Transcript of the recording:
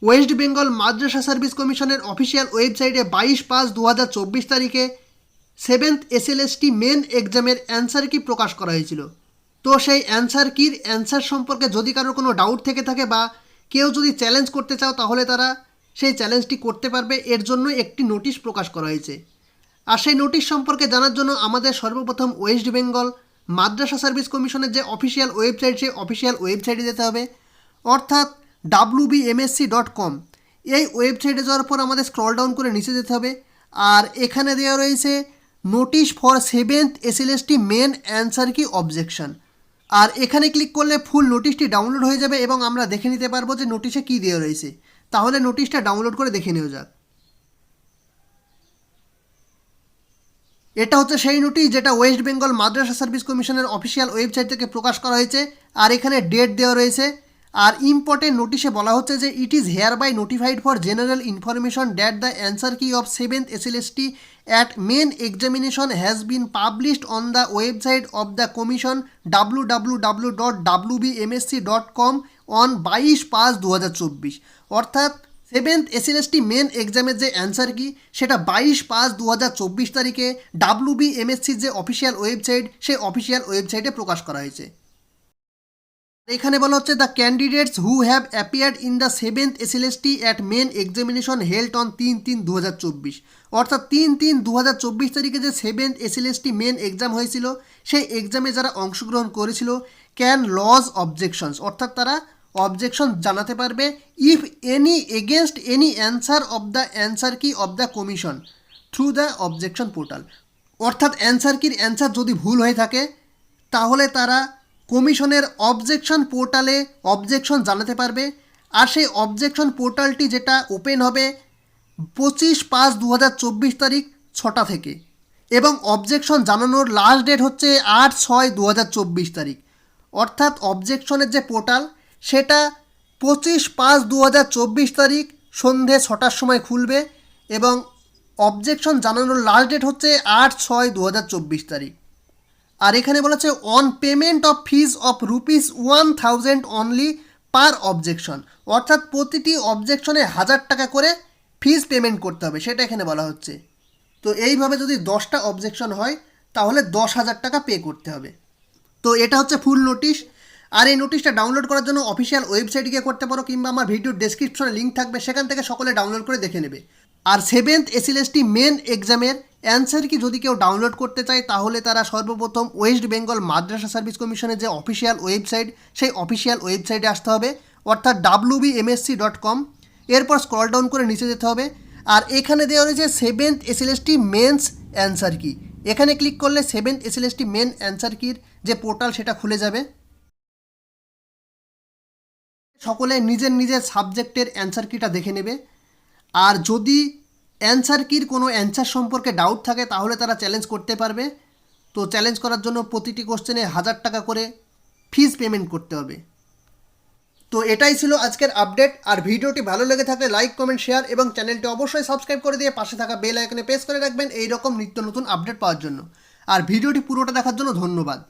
West Bengal মাদ্রাসা service কমিশনের official ওয়েবসাইটে 22/5/2024 তারিখে 7th SLST মেন এক্সামের অ্যান্সার কি প্রকাশ করা হয়েছিল। তো সেই অ্যান্সার কির অ্যান্সার সম্পর্কে যদি কারোর কোনো ডাউট থেকে থাকে বা কেউ যদি চ্যালেঞ্জ করতে চাও তাহলে তারা সেই চ্যালেঞ্জটি করতে পারবে, এর জন্য একটি নোটিশ প্রকাশ করা হয়েছে। আর সেই নোটিশ সম্পর্কে জানার জন্য আমাদের সর্বপ্রথম ওয়েস্ট বেঙ্গল মাদ্রাসা সার্ভিস কমিশনের যে অফিসিয়াল ওয়েবসাইট, সেই অফিসিয়াল ওয়েবসাইটে যেতে হবে, অর্থাৎ wbmsc.com। এই ওয়েবসাইটে যাওয়ার পর আমাদের স্ক্রল ডাউন করে নিচে যেতে হবে, আর এখানে দেওয়া রয়েছে notice for 7th SLST main answer key objection. আর এখানে ক্লিক করলে ফুল নোটিশটি ডাউনলোড হয়ে যাবে এবং আমরা দেখে নিতে পারবো যে নোটিশে কী দেওয়া রয়েছে। তাহলে নোটিশটা ডাউনলোড করে দেখে নেওয়া যাক। এটা হচ্ছে সেই নোটিশ যেটা ওয়েস্ট বেঙ্গল মাদ্রাসা সার্ভিস কমিশনের অফিসিয়াল ওয়েবসাইট থেকে প্রকাশ করা হয়েছে, আর এখানে ডেট দেওয়া রয়েছে। আর ইম্পর্টেন্ট নোটিশে বলা হচ্ছে যে it is hereby notified for general information that the answer key of 7th SLST at main examination has been published on the website of the commission www.wbmsc.com on 22/5/2024। অর্থাৎ 7th SLST main এক্সামের যে answer কি সেটা 22/5/2024 তারিখে WBMSCর যে official website, সেই official ওয়েবসাইটে প্রকাশ করা হয়েছে। এখানে বলা হচ্ছে the candidates who have appeared in the 7th SLST at main examination held on 3/3/2024। অর্থাৎ 3/3/2024 তারিখে যে 7th SLST মেন এক্সাম হয়েছিল, সেই এক্সামে যারা অংশগ্রহণ করেছিল ক্যান লজ অবজেকশনস, অর্থাৎ তারা অবজেকশন জানাতে পারবে if any against any answer of the answer key of the commission through the objection portal. অর্থাৎ অ্যান্সার কির অ্যান্সার যদি ভুল হয়ে থাকে তাহলে তারা কমিশনের অবজেকশন পোর্টালে অবজেকশন জানাতে পারবে। আর সেই অবজেকশন পোর্টালটি যেটা ওপেন হবে 25/5/2024 তারিখ 6টা থেকে, এবং অবজেকশন জানানোর লাস্ট ডেট হচ্ছে 8/6/2024 তারিখ। অর্থাৎ অবজেকশনের যে পোর্টাল সেটা 25/5/2024 তারিখ সন্ধে 6টার সময় খুলবে, এবং অবজেকশন জানানোর লাস্ট ডেট হচ্ছে 8/6/2024 তারিখ। আর এখানে বলা আছে on payment of fees of ₹1000 only per objection, অর্থাৎ প্রতিটি অবজেকশনে 1000 টাকা করে ফিজ পেমেন্ট করতে হবে, সেটা এখানে বলা হচ্ছে। তো এইভাবে যদি 10টা অবজেকশন হয় তাহলে 10,000 টাকা পে করতে হবে। তো এটা হচ্ছে ফুল নোটিশ। আর এই নোটিশটা ডাউনলোড করার জন্য অফিসিয়াল ওয়েবসাইটে গিয়ে করতে পারো, কিংবা আমার ভিডিওর ডেসক্রিপশনে লিঙ্ক থাকবে, সেখান থেকে সকলে ডাউনলোড করে দেখে নেবে। আর 7th SLST মেন এক্সামের অ্যান্সার কি যদি কেউ ডাউনলোড করতে চায় তাহলে তারা সর্বপ্রথম ওয়েস্ট বেঙ্গল মাদ্রাসা সার্ভিস কমিশনের যে অফিসিয়াল ওয়েবসাইট, সেই অফিসিয়াল ওয়েবসাইটে আসতে হবে, অর্থাৎ wbmsc.com। এরপর স্ক্রল ডাউন করে নিচে যেতে হবে, আর এখানে দেওয়া রয়েছে 7th SLST মেন্স অ্যান্সার কি। এখানে ক্লিক করলে 7th SLST মেন অ্যান্সার কির যে পোর্টাল সেটা খুলে যাবে। সকলে নিজের নিজের সাবজেক্টের অ্যান্সার কিটা দেখে নেবে। আর যদি অ্যান্সার কির কোনো অ্যান্সার সম্পর্কে ডাউট থাকে তাহলে তারা চ্যালেঞ্জ করতে পারবে। তো চ্যালেঞ্জ করার জন্য প্রতিটি কোশ্চেনে 1000 টাকা করে ফিজ পেমেন্ট করতে হবে। তো এটাই ছিল আজকের আপডেট। আর ভিডিওটি ভালো লেগে থাকলে লাইক, কমেন্ট, শেয়ার এবং চ্যানেলটি অবশ্যই সাবস্ক্রাইব করে দিয়ে পাশে থাকা বেল আইকনে প্রেস করে রাখবেন এই রকম নিত্য নতুন আপডেট পাওয়ার জন্য। আর ভিডিওটি পুরোটা দেখার জন্য ধন্যবাদ।